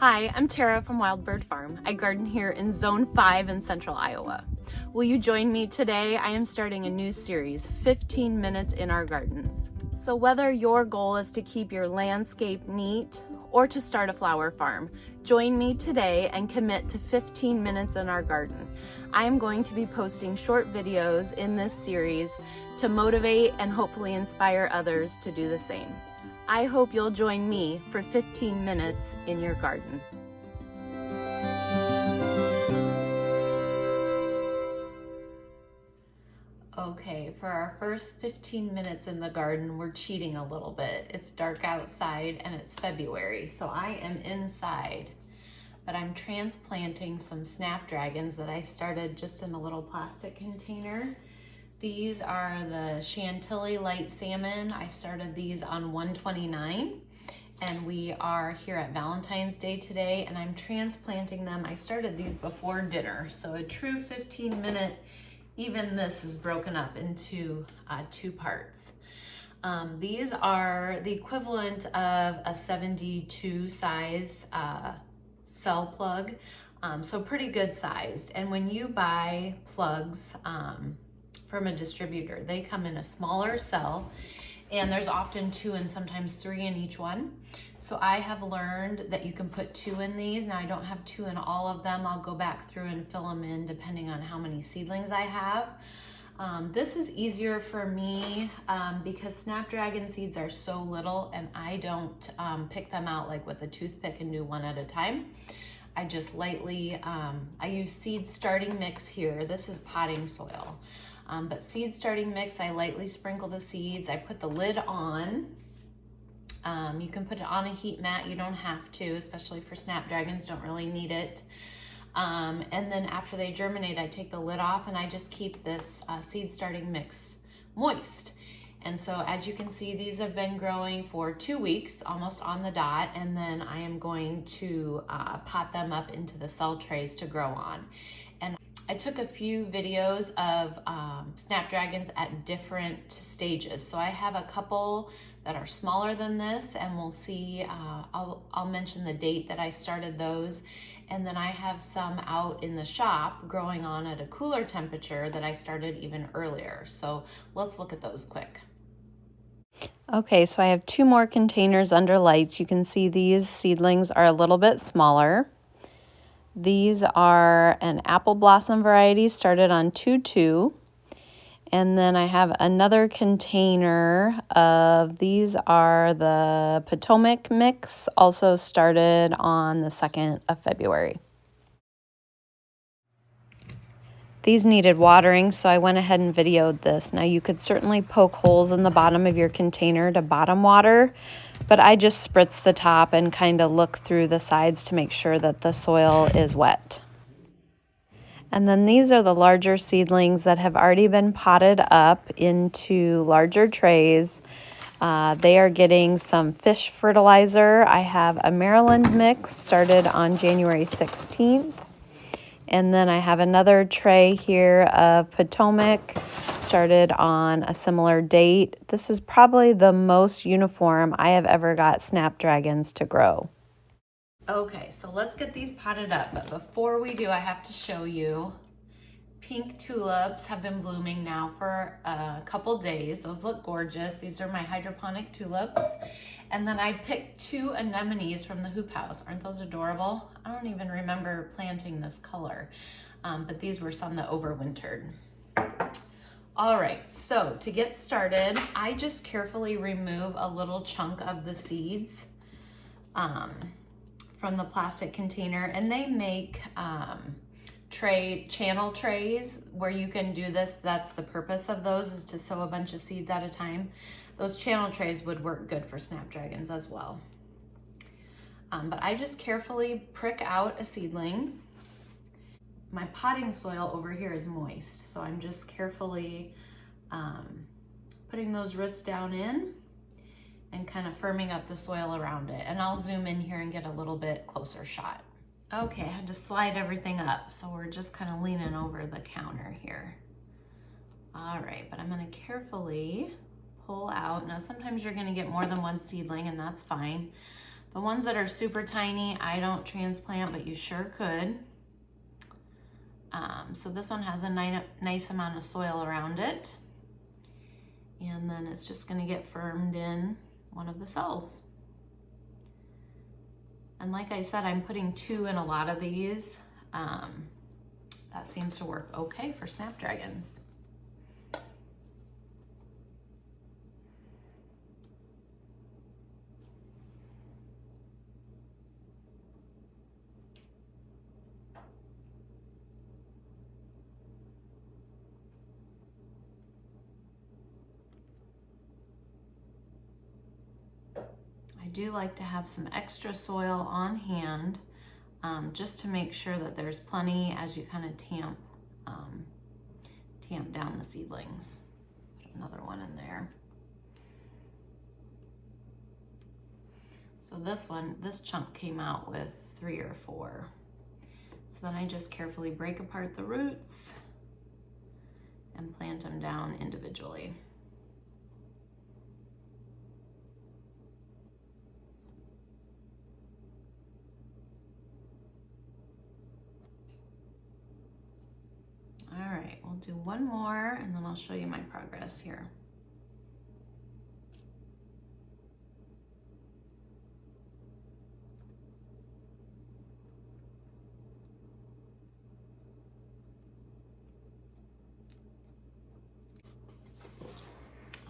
Hi, I'm Tara from Wild Bird Farm. I garden here in Zone 5 in central Iowa. Will you join me today? I am starting a new series, 15 Minutes in Our Gardens. So whether your goal is to keep your landscape neat or to start a flower farm, join me today and commit to 15 minutes in our garden. I am going to be posting short videos in this series to motivate and hopefully inspire others to do the same. I hope you'll join me for 15 minutes in your garden. Okay, for our first 15 minutes in the garden, we're cheating a little bit. It's dark outside and it's February, so I am inside. But I'm transplanting some snapdragons that I started just in a little plastic container. These are the Chantilly light salmon. I started these on 129 and we are here at Valentine's Day today and I'm transplanting them. I started these before dinner, so a true 15-minute, even this is broken up into two parts. These are the equivalent of a 72 size cell plug, so pretty good sized. And when you buy plugs from a distributor, they come in a smaller cell and there's often 2 and sometimes 3 in each one. So I have learned that you can put 2 in these. Now I don't have 2 in all of them. I'll go back through and fill them in depending on how many seedlings I have. This is easier for me because Snapdragon seeds are so little and I don't pick them out like with a toothpick and do one at a time. I just lightly, I use seed starting mix here. This is potting soil. But seed starting mix, I lightly sprinkle the seeds. I put the lid on. You can put it on a heat mat. You don't have to, especially for Snapdragons, don't really need it. And then after they germinate, I take the lid off and I just keep this seed starting mix moist. And so as you can see, these have been growing for 2 weeks, almost on the dot, and then I am going to pot them up into the cell trays to grow on. And I took a few videos of Snapdragons at different stages. So I have a couple that are smaller than this, and we'll see, I'll mention the date that I started those. And then I have some out in the shop growing on at a cooler temperature that I started even earlier. So let's look at those quick. Okay, so I have 2 more containers under lights. You can see these seedlings are a little bit smaller. These are an apple blossom variety, started on 2-2. And then I have another container of, these are the Potomac mix, also started on the 2nd of February. These needed watering, so I went ahead and videoed this. Now you could certainly poke holes in the bottom of your container to bottom water, but I just spritz the top and kind of look through the sides to make sure that the soil is wet. And then these are the larger seedlings that have already been potted up into larger trays. They are getting some fish fertilizer. I have a Maryland mix started on January 16th. And then I have another tray here of Potomac started on a similar date. This is probably the most uniform I have ever got Snapdragons to grow. Okay, so let's get these potted up. But before we do, I have to show you pink tulips have been blooming now for a couple days. Those look gorgeous. These are my hydroponic tulips. And then I picked 2 anemones from the hoop house. Aren't those adorable? I don't even remember planting this color, but these were some that overwintered. All right, so to get started, I just carefully remove a little chunk of the seeds from the plastic container, and they make channel trays where you can do this. That's the purpose of those, is to sow a bunch of seeds at a time. Those channel trays would work good for Snapdragons as well. But I just carefully prick out a seedling. My potting soil over here is moist, so I'm just carefully putting those roots down in and kind of firming up the soil around it. And I'll zoom in here and get a little bit closer shot. Okay, I had to slide everything up, so we're just kind of leaning over the counter here. All right, but I'm gonna carefully pull out. Now, sometimes you're gonna get more than one seedling, and that's fine. The ones that are super tiny, I don't transplant, but you sure could. So this one has a nice amount of soil around it. And then it's just gonna get firmed in one of the cells. And like I said, I'm putting 2 in a lot of these. That seems to work okay for Snapdragons. I do like to have some extra soil on hand just to make sure that there's plenty as you kind of tamp down the seedlings. Put another one in there. So this chunk came out with 3 or 4. So then I just carefully break apart the roots and plant them down individually. All right, we'll do one more and then I'll show you my progress here.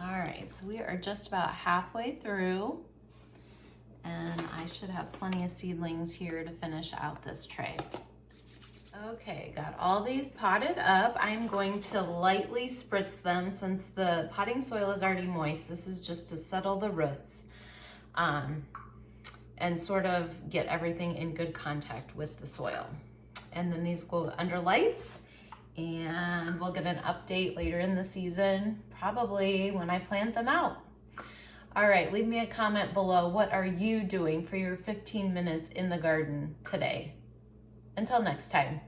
All right, so we are just about halfway through and I should have plenty of seedlings here to finish out this tray. Okay, got all these potted up. I'm going to lightly spritz them since the potting soil is already moist. This is just to settle the roots and sort of get everything in good contact with the soil. And then these go under lights and we'll get an update later in the season, probably when I plant them out. All right, leave me a comment below. What are you doing for your 15 minutes in the garden today? Until next time.